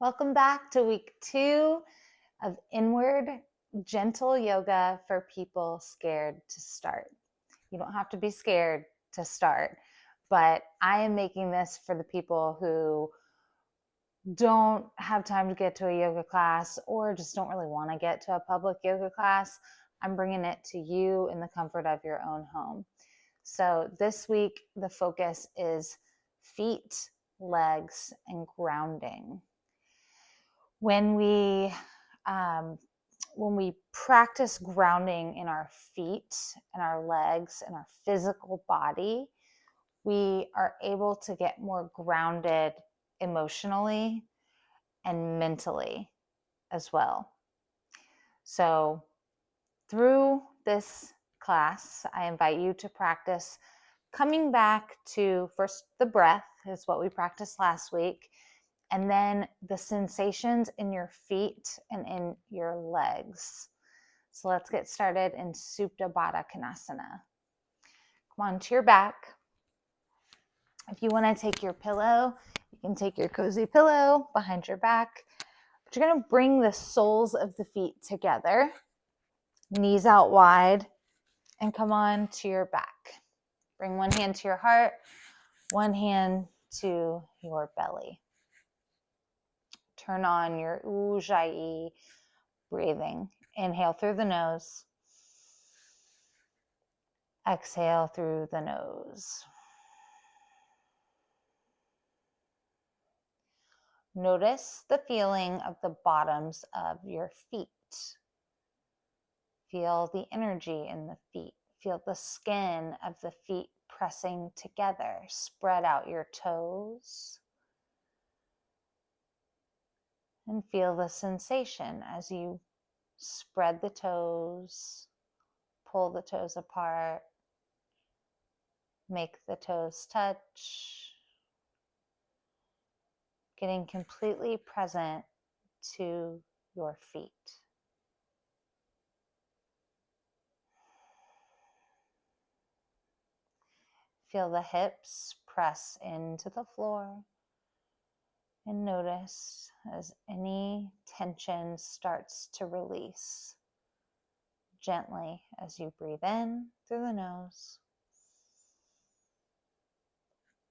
Welcome back to week 2 of Inward Gentle Yoga for people scared to start. You don't have to be scared to start, but I am making this for the people who don't have time to get to a yoga class or just don't really want to get to a public yoga class. I'm bringing it to you in the comfort of your own home. So this week, the focus is feet, legs, and grounding. When we practice grounding in our feet and our legs and our physical body, we are able to get more grounded emotionally and mentally as well. So through this class, I invite you to practice coming back to first the breath is what we practiced last week, and then the sensations in your feet and in your legs. So let's get started in Supta Baddha Konasana. Come on to your back. If you want to take your pillow, you can take your cozy pillow behind your back. But you're going to bring the soles of the feet together, knees out wide, and come on to your back. Bring one hand to your heart, one hand to your belly. Turn on your Ujjayi breathing. Inhale through the nose. Exhale through the nose. Notice the feeling of the bottoms of your feet. Feel the energy in the feet. Feel the skin of the feet pressing together. Spread out your toes. And feel the sensation as you spread the toes, pull the toes apart, make the toes touch, getting completely present to your feet. Feel the hips press into the floor and notice as any tension starts to release gently as you breathe in through the nose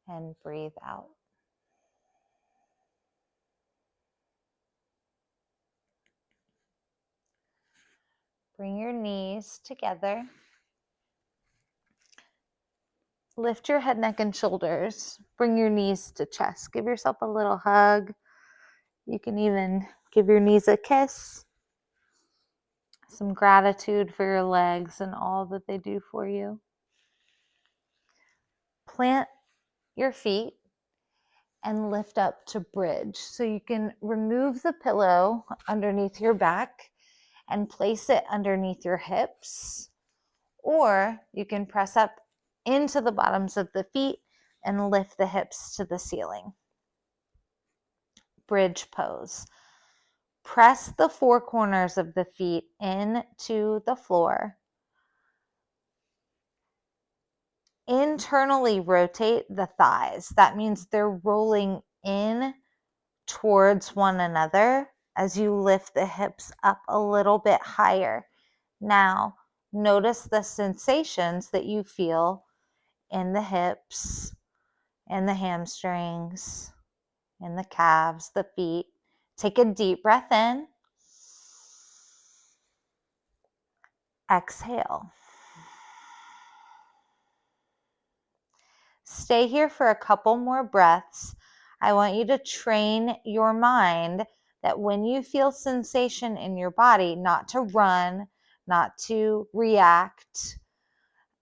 and breathe out. Bring your knees together. Lift your head, neck, and shoulders. Bring your knees to chest. Give yourself a little hug. You can even give your knees a kiss. Some gratitude for your legs and all that they do for you. Plant your feet and lift up to bridge. So you can remove the pillow underneath your back and place it underneath your hips, or you can press up into the bottoms of the feet and lift the hips to the ceiling. Bridge pose. Press the four corners of the feet into the floor. Internally rotate the thighs. That means they're rolling in towards one another as you lift the hips up a little bit higher. Now, notice the sensations that you feel in the hips, in the hamstrings, in the calves, the feet. Take a deep breath in. Exhale. Stay here for a couple more breaths. I want you to train your mind that when you feel sensation in your body, not to run, not to react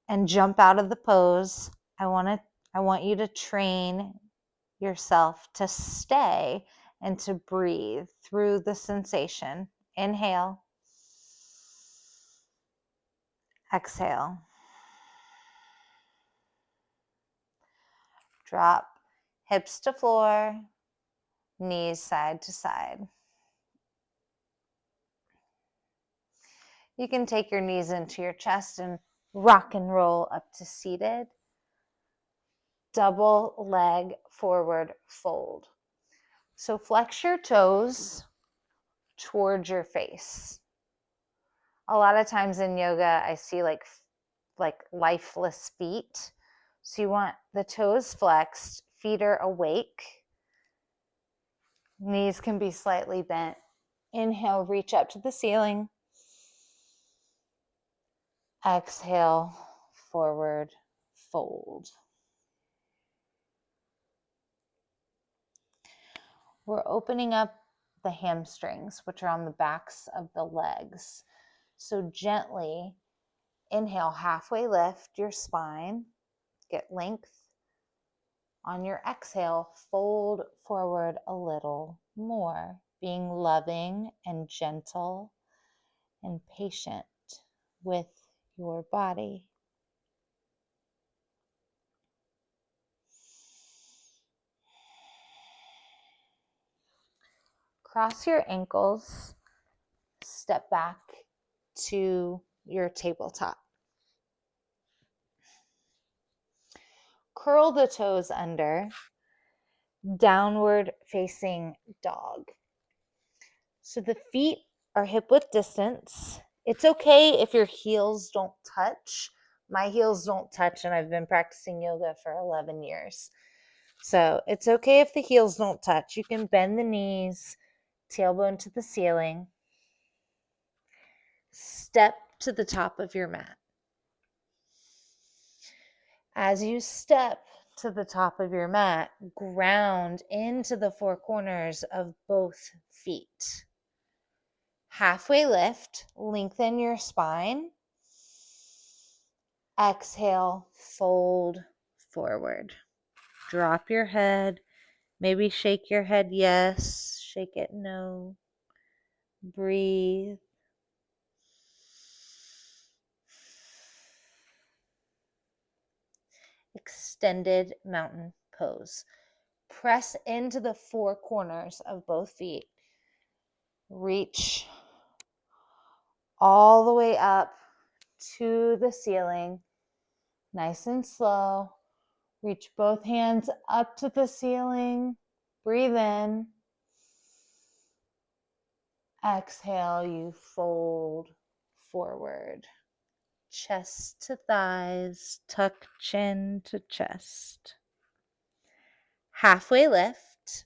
and jump out of the pose. I want you to train yourself to stay and to breathe through the sensation. Inhale. Exhale. Drop hips to floor, knees side to side. You can take your knees into your chest and rock and roll up to seated. Double leg forward fold. So flex your toes towards your face. A lot of times in yoga, I see like lifeless feet. So you want the toes flexed, feet are awake. Knees can be slightly bent. Inhale, reach up to the ceiling. Exhale, forward, fold. We're opening up the hamstrings, which are on the backs of the legs. So gently inhale, halfway lift your spine, get length. On your exhale, fold forward a little more, being loving and gentle and patient with your body. Cross your ankles, step back to your tabletop. Curl the toes under, downward facing dog. So the feet are hip width distance. It's okay if your heels don't touch. My heels don't touch, and I've been practicing yoga for 11 years. So it's okay if the heels don't touch. You can bend the knees, tailbone to the ceiling. Step to the top of your mat. As you step to the top of your mat, ground into the four corners of both feet. Halfway lift, lengthen your spine. Exhale, fold forward. Drop your head. Maybe shake your head yes, shake it no. Breathe. Extended mountain pose. Press into the four corners of both feet. Reach all the way up to the ceiling. Nice and slow. Reach both hands up to the ceiling. Breathe in. Exhale, you fold forward. Chest to thighs, tuck chin to chest. Halfway lift,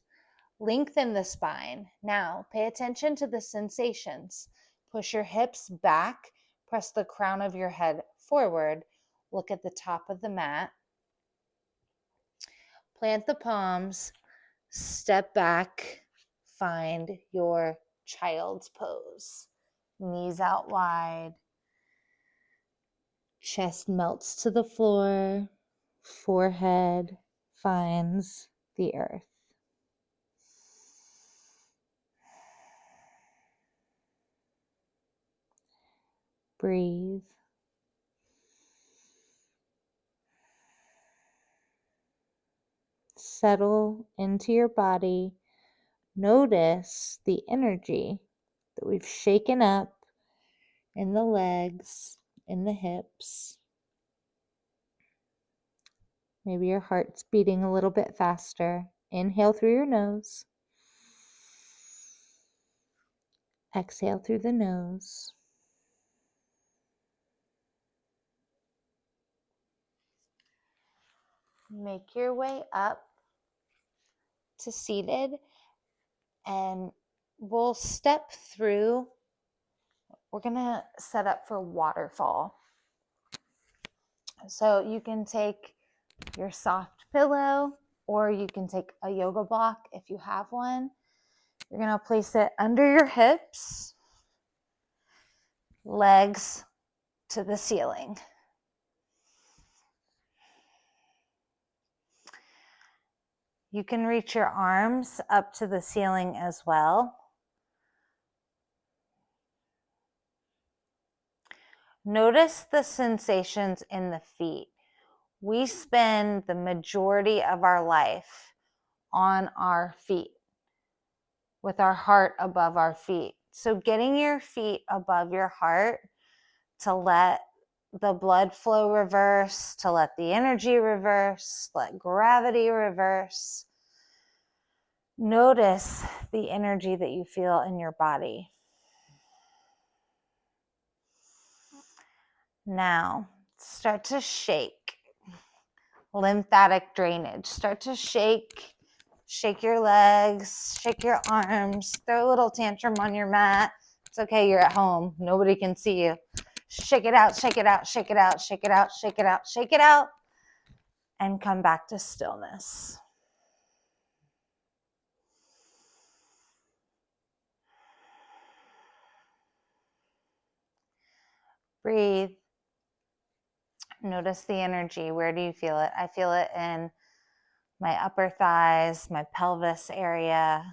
lengthen the spine. Now pay attention to the sensations. Push your hips back, press the crown of your head forward. Look at the top of the mat. Plant the palms, step back, find your child's pose. Knees out wide. Chest melts to the floor, forehead finds the earth. Breathe. Settle into your body. Notice the energy that we've shaken up in the legs, in the hips. Maybe your heart's beating a little bit faster. Inhale through your nose. Exhale through the nose. Make your way up to seated, and we'll step through. We're going to set up for waterfall. So you can take your soft pillow, or you can take a yoga block if you have one. You're going to place it under your hips, legs to the ceiling. You can reach your arms up to the ceiling as well. Notice the sensations in the feet. We spend the majority of our life on our feet, with our heart above our feet. So getting your feet above your heart to let the blood flow reverse, to let the energy reverse, let gravity reverse. Notice the energy that you feel in your body. Now, start to shake. Lymphatic drainage. Start to shake. Shake your legs, shake your arms, throw a little tantrum on your mat. It's okay, you're at home. Nobody can see you. Shake it out, shake it out, shake it out, shake it out, shake it out, shake it out, and come back to stillness. Breathe. Notice the energy. Where do you feel it? I feel it in my upper thighs, my pelvis area,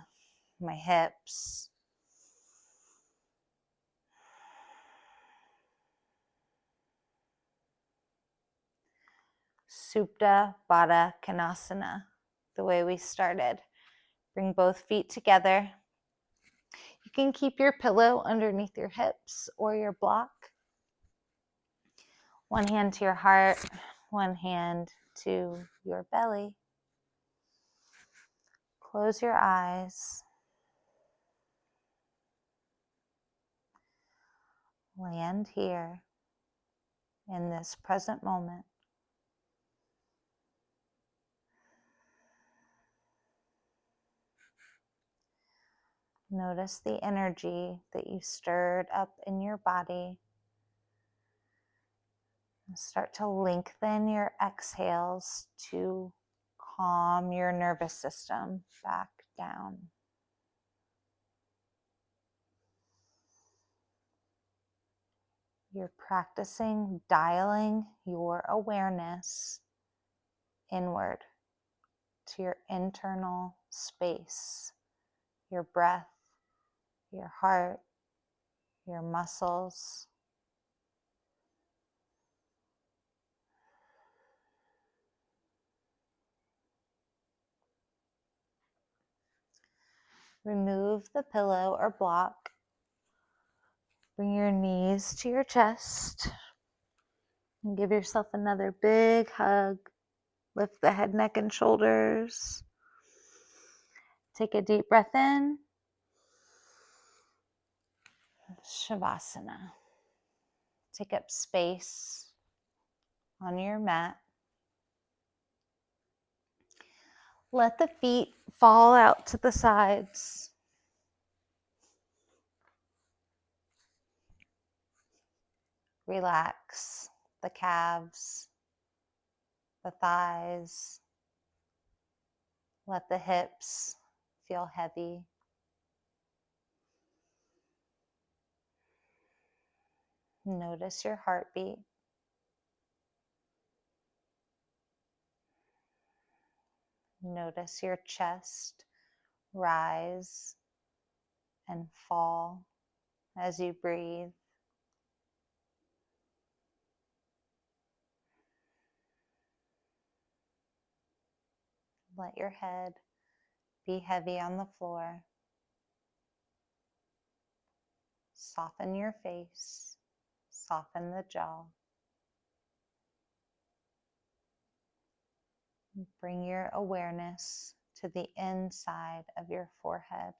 my hips. Supta Baddha Konasana, the way we started. Bring both feet together. You can keep your pillow underneath your hips or your block. One hand to your heart, one hand to your belly. Close your eyes. Land here in this present moment. Notice the energy that you stirred up in your body. And start to lengthen your exhales to calm your nervous system back down. You're practicing dialing your awareness inward to your internal space, your breath, your heart, your muscles. Remove the pillow or block. Bring your knees to your chest and give yourself another big hug. Lift the head, neck, and shoulders. Take a deep breath in. Shavasana. Take up space on your mat. Let the feet fall out to the sides. Relax the calves, the thighs. Let the hips feel heavy. Notice your heartbeat. Notice your chest rise and fall as you breathe. Let your head be heavy on the floor. Soften your face. Soften the jaw. Bring your awareness to the inside of your forehead.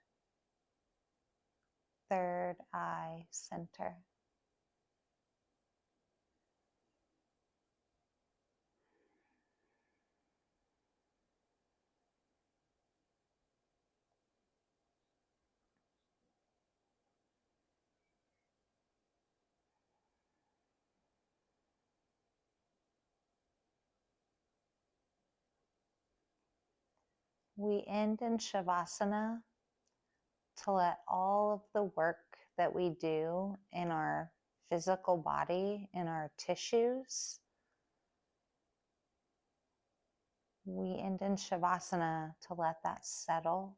Third eye center. We end in Shavasana to let all of the work that we do in our physical body, in our tissues, we end in Shavasana to let that settle.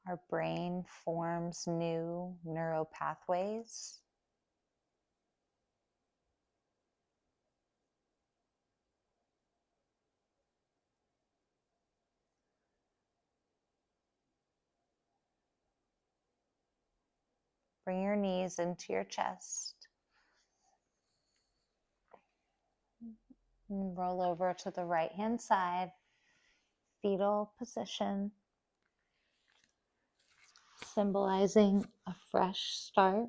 Our brain forms new neural pathways. Bring your knees into your chest. And roll over to the right-hand side. fetal position, symbolizing a fresh start.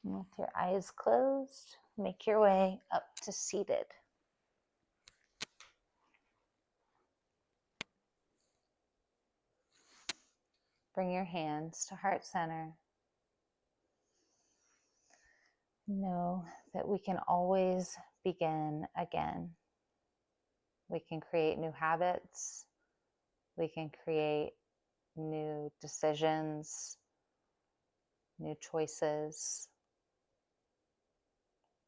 And with your eyes closed, make your way up to seated. Bring your hands to heart center. Know that we can always begin again. We can create new habits. We can create new decisions, new choices.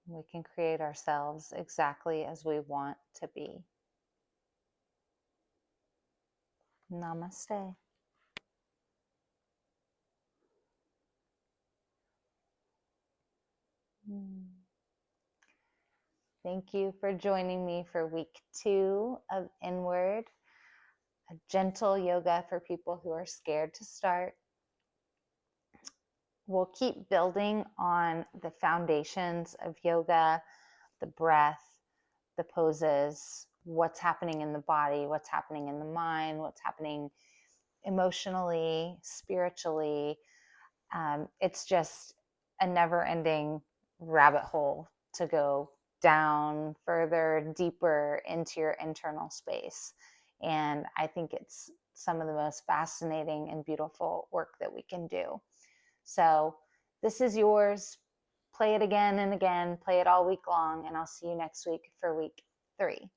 We can create ourselves exactly as we want to be. Namaste. Thank you for joining me for week 2 of Inward, a gentle yoga for people who are scared to start. We'll keep building on the foundations of yoga, the breath, the poses, what's happening in the body, what's happening in the mind, what's happening emotionally, spiritually. It's just a never-ending rabbit hole to go down further, deeper into your internal space. And I think it's some of the most fascinating and beautiful work that we can do. So this is yours. Play it again and again. Play it all week long. And I'll see you next week for week 3.